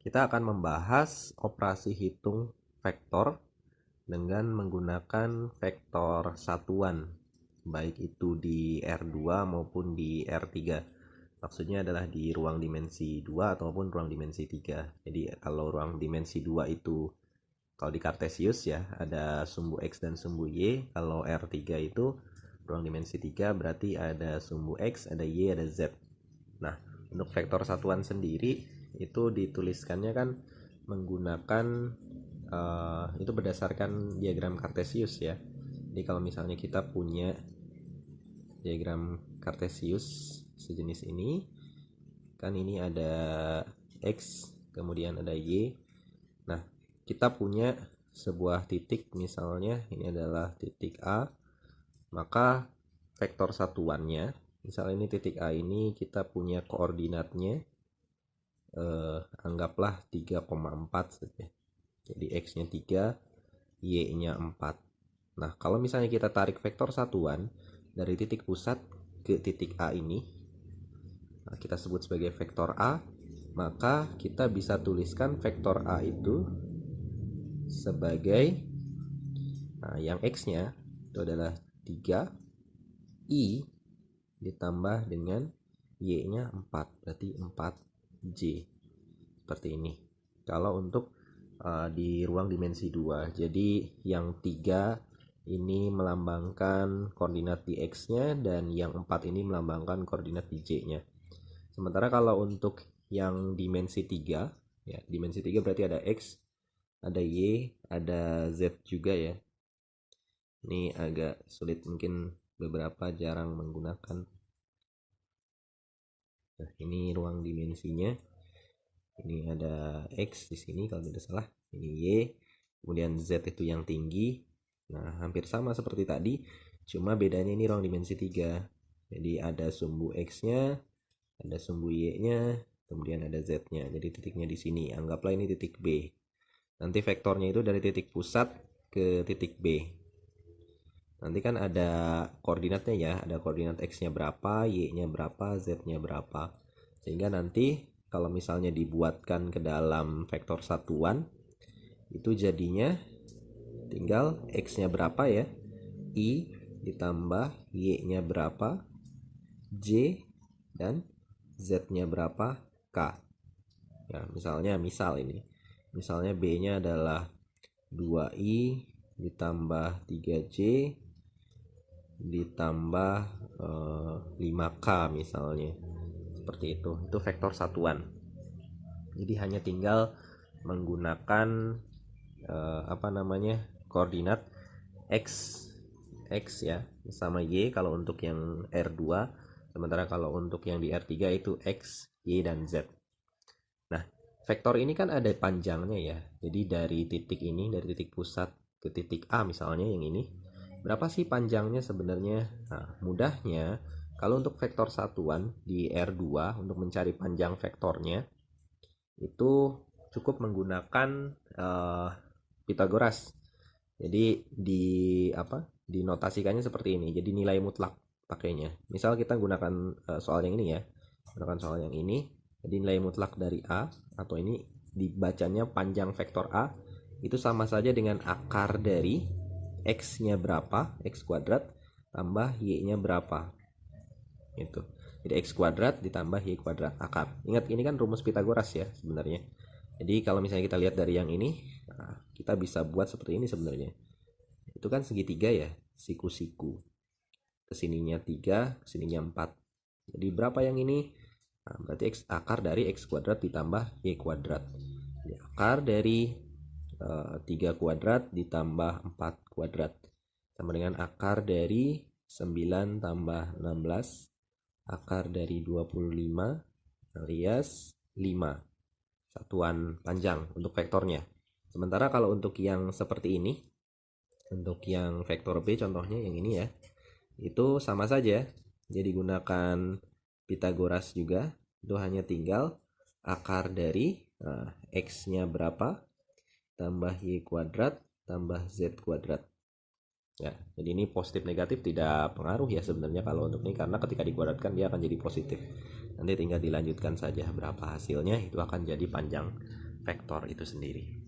Kita akan membahas operasi hitung vektor dengan menggunakan vektor satuan, baik itu di R2 maupun di R3. Maksudnya adalah di ruang dimensi 2 ataupun ruang dimensi 3. Jadi kalau ruang dimensi 2 itu, kalau di Cartesius ya, ada sumbu X dan sumbu Y. Kalau R3 itu ruang dimensi 3 berarti ada sumbu X, ada Y, ada Z. Nah, untuk vektor satuan sendiri itu dituliskannya kan menggunakan itu berdasarkan diagram Cartesius ya. Jadi kalau misalnya kita punya diagram Cartesius sejenis ini, kan ini ada X, kemudian ada Y. Nah, kita punya sebuah titik, misalnya ini adalah titik A, maka vektor satuannya, misalnya ini titik A ini kita punya koordinatnya, anggaplah 3,4 saja. Jadi X-nya 3, Y-nya 4. Nah, kalau misalnya kita tarik vektor satuan dari titik pusat ke titik A ini, nah, kita sebut sebagai vektor A, maka kita bisa tuliskan vektor A itu sebagai, nah, yang X-nya itu adalah 3, I ditambah dengan Y-nya 4, berarti 4J. Seperti ini. Kalau untuk di ruang dimensi 2. Jadi yang 3 ini melambangkan koordinat di X-nya dan yang 4 ini melambangkan koordinat di Y-nya. Sementara kalau untuk yang dimensi 3, ya, dimensi 3 berarti ada X, ada Y, ada Z juga ya. Ini agak sulit, mungkin beberapa jarang menggunakan. Nah, ini ruang dimensinya. Ini ada X di sini kalau tidak salah. Ini Y, kemudian Z itu yang tinggi. Nah, hampir sama seperti tadi, cuma bedanya ini ruang dimensi 3. Jadi ada sumbu X-nya, ada sumbu Y-nya, kemudian ada Z-nya. Jadi titiknya di sini. Anggaplah ini titik B. Nanti vektornya itu dari titik pusat ke titik B. Nanti kan ada koordinatnya ya, ada koordinat X-nya berapa, Y-nya berapa, Z-nya berapa. Sehingga nanti kalau misalnya dibuatkan ke dalam vektor satuan, itu jadinya tinggal X-nya berapa ya, I ditambah Y-nya berapa, J, dan Z-nya berapa, K. Ya, misal ini. Misalnya B-nya adalah 2I ditambah 3J ditambah 5K misalnya. Seperti itu vektor satuan. Jadi hanya tinggal menggunakan koordinat X ya sama Y kalau untuk yang R2, sementara kalau untuk yang di R3 itu X, Y, dan Z. Nah, vektor ini kan ada panjangnya ya. Jadi dari titik ini, dari titik pusat ke titik A misalnya yang ini, berapa sih panjangnya sebenarnya? Nah, mudahnya kalau untuk vektor satuan di R2 untuk mencari panjang vektornya itu cukup menggunakan Pitagoras. Jadi dinotasikannya seperti ini. Jadi nilai mutlak pakainya. Misal kita gunakan soal yang ini ya. Gunakan soal yang ini. Jadi nilai mutlak dari A atau ini dibacanya panjang vektor A itu sama saja dengan akar dari X-nya berapa, X kuadrat, tambah Y-nya berapa. Itu. Jadi X kuadrat ditambah Y kuadrat akar. Ingat, ini kan rumus Pitagoras ya sebenarnya. Jadi kalau misalnya kita lihat dari yang ini, nah, kita bisa buat seperti ini sebenarnya. Itu kan segitiga ya, siku-siku. Kesininya 3, kesininya 4. Jadi berapa yang ini? Nah, berarti akar dari X kuadrat ditambah Y kuadrat. Jadi akar dari 3 kuadrat ditambah 4 kuadrat sama dengan akar dari 9 tambah 16 akar dari 25 alias 5 satuan panjang untuk vektornya. Sementara kalau untuk yang seperti ini, untuk yang vektor B contohnya yang ini ya, itu sama saja. Jadi gunakan Pitagoras juga, itu hanya tinggal akar dari X-nya berapa tambah Y kuadrat tambah Z kuadrat. Ya, jadi ini positif negatif tidak pengaruh ya sebenarnya kalau untuk ini, karena ketika dikuadratkan dia akan jadi positif. Nanti tinggal dilanjutkan saja berapa hasilnya, itu akan jadi panjang vektor itu sendiri.